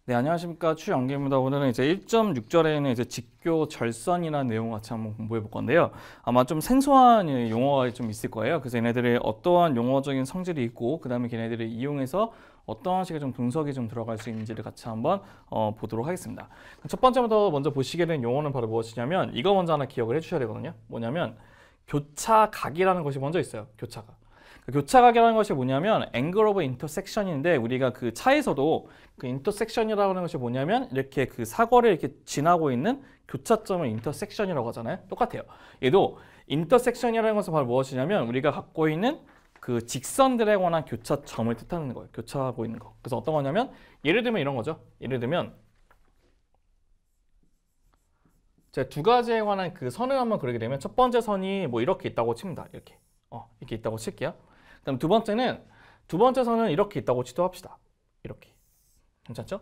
네, 안녕하십니까. 추영기입니다. 오늘은 이제 1.6절에는 이제 직교 절선이라는 내용을 같이 한번 공부해 볼 건데요. 아마 좀 생소한 용어가 좀 있을 거예요. 그래서 얘네들의 어떠한 용어적인 성질이 있고, 그 다음에 걔네들을 이용해서 어떠한 식의 좀 분석이 좀 들어갈 수 있는지를 같이 한번 보도록 하겠습니다. 첫 번째부터 먼저 보시게 된 용어는 바로 무엇이냐면, 이거 먼저 하나 기억을 해 주셔야 되거든요. 뭐냐면, 교차각이라는 것이 먼저 있어요. 교차각. 교차각이라는 것이 뭐냐면 angle of intersection인데, 우리가 그 차에서도 그 intersection이라고 하는 것이 뭐냐면 이렇게 그 사거리를 이렇게 지나고 있는 교차점을 intersection이라고 하잖아요. 똑같아요. 얘도 intersection이라는 것은 바로 무엇이냐면 우리가 갖고 있는 그 직선들에 관한 교차점을 뜻하는 거예요. 교차하고 있는 거. 그래서 어떤 거냐면 예를 들면 이런 거죠. 예를 들면 제가 두 가지에 관한 그 선을 한번 그리게 되면, 첫 번째 선이 뭐 이렇게 있다고 칩니다. 이렇게 있다고 칠게요. 그다음 두 번째 선은 이렇게 있다고 치도합시다. 이렇게. 괜찮죠?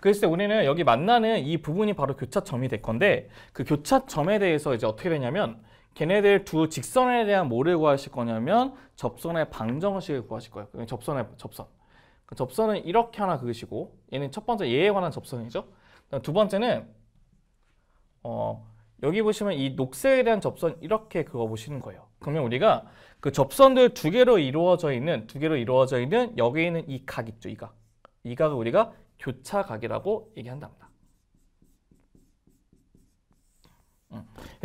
그랬을 때 우리는 여기 만나는 이 부분이 바로 교차점이 될 건데, 그 교차점에 대해서 이제 어떻게 되냐면 걔네들 두 직선에 대한 뭐를 구하실 거냐면 접선의 방정식을 구하실 거예요. 접선. 그 접선은 이렇게 하나 그으시고, 얘는 첫 번째 얘에 관한 접선이죠. 그다음 두 번째는 여기 보시면 이 녹색에 대한 접선 이렇게 그거 보시는 거예요. 그러면 우리가 그 접선들 두 개로 이루어져 있는 여기 있는 이 각 있죠, 이 각. 이 각을 우리가 교차각이라고 얘기한답니다.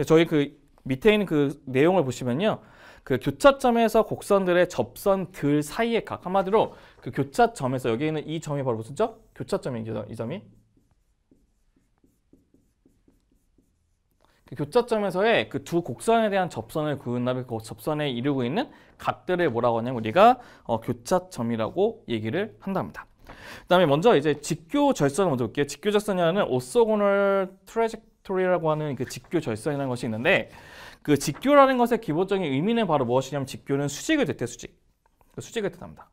저희 그 밑에 있는 그 내용을 보시면요, 그 교차점에서 곡선들의 접선들 사이의 각, 한마디로 그 교차점에서 여기 있는 이 점이 바로 무슨 점? 교차점이죠, 이 점이. 그 교차점에서의 그 두 곡선에 대한 접선을 그은 다음에 그 접선에 이루고 있는 각들을 뭐라고 하냐면 우리가 교차점이라고 얘기를 한답니다. 그다음에 먼저 이제 직교 절선을 먼저 볼게요. 직교 절선이라는 orthogonal trajectory라고 하는 그 직교 절선이라는 것이 있는데, 그 직교라는 것의 기본적인 의미는 바로 무엇이냐면 직교는 수직을 뜻해, 수직을 뜻합니다.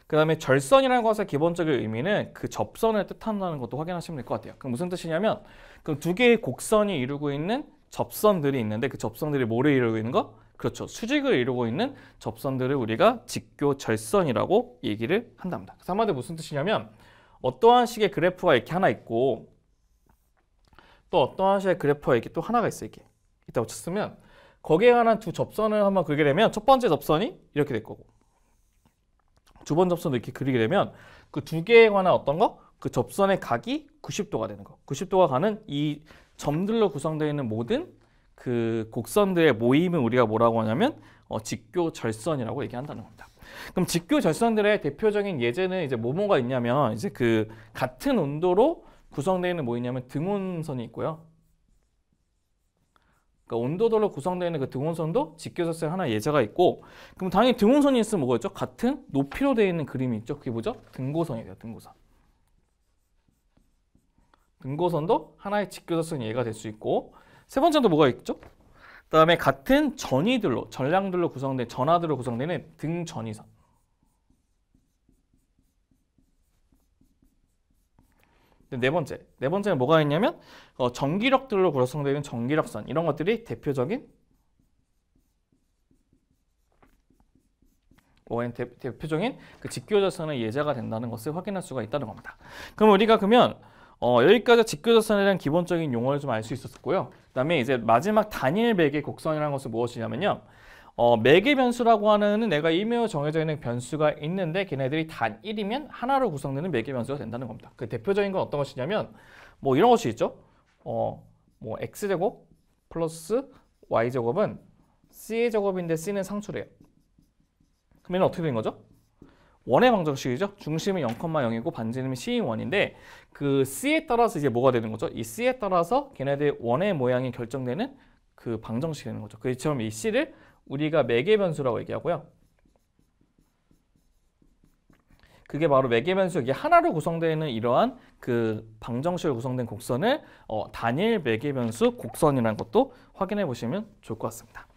그 다음에 절선이라는 것의 기본적인 의미는 그 접선을 뜻한다는 것도 확인하시면 될 것 같아요. 그럼 무슨 뜻이냐면, 그럼 두 개의 곡선이 이루고 있는 접선들이 있는데, 그 접선들이 뭐를 이루고 있는 거? 그렇죠. 수직을 이루고 있는 접선들을 우리가 직교 절선이라고 얘기를 한답니다. 그래서 한마디로 무슨 뜻이냐면, 어떠한 식의 그래프가 이렇게 하나 있고, 또 어떠한 식의 그래프가 이렇게 또 하나가 있어요. 이렇게 있다고 쳤으면, 거기에 관한 두 접선을 한번 그리게 되면 첫 번째 접선이 이렇게 될 거고, 두 번째 접선도 이렇게 그리게 되면 그 두 개에 관한 어떤 거? 그 접선의 각이 90도가 되는 거. 90도가 가는 이 점들로 구성되어 있는 모든 그 곡선들의 모임을 우리가 뭐라고 하냐면 직교 절선이라고 얘기한다는 겁니다. 그럼 직교 절선들의 대표적인 예제는 이제 뭐가 있냐면, 이제 그 같은 온도로 구성되어 있는 뭐 있냐면 등온선이 있고요. 그러니까 온도도로 구성되어 있는 그 등온선도 직교절선의 하나의 예제가 있고, 그럼 당연히 등온선이 있으면 뭐겠죠? 같은 높이로 되어 있는 그림이 있죠. 그게 뭐죠? 등고선이 돼요. 등고선. 등고선도 하나의 직교절선 예가 될 수 있고, 세 번째도 뭐가 있죠? 그다음에 같은 전량들로 구성된 전하들로 구성되는 등전위선. 네 번째는 뭐가 있냐면 전기력들로 구성되는 전기력선, 이런 것들이 대표적인 그 직교절선의 예제가 된다는 것을 확인할 수가 있다는 겁니다. 그럼 우리가 여기까지 직교절선에 대한 기본적인 용어를 좀 알 수 있었고요. 그다음에 이제 마지막 단일 매개 곡선이라는 것은 무엇이냐면요, 매개 변수라고 하는 내가 이메일 정해져 있는 변수가 있는데, 걔네들이 단일이면 하나로 구성되는 매개 변수가 된다는 겁니다. 그 대표적인 건 어떤 것이냐면 뭐 이런 것이 있죠. 뭐 x제곱 플러스 y제곱은 c의 제곱인데 c는 상수래요. 그러면 어떻게 된 거죠? 원의 방정식이죠. 중심은 0,0이고 반지름이 c1인데, 그 c에 따라서 이제 뭐가 되는 거죠? 이 c에 따라서 걔네들 원의 모양이 결정되는 그 방정식이 되는 거죠. 그처럼 이 c를 우리가 매개 변수라고 얘기하고요. 그게 바로 매개 변수, 이게 하나로 구성되어 있는 이러한 그 방정식으로 구성된 곡선을 단일 매개 변수 곡선이라는 것도 확인해 보시면 좋을 것 같습니다.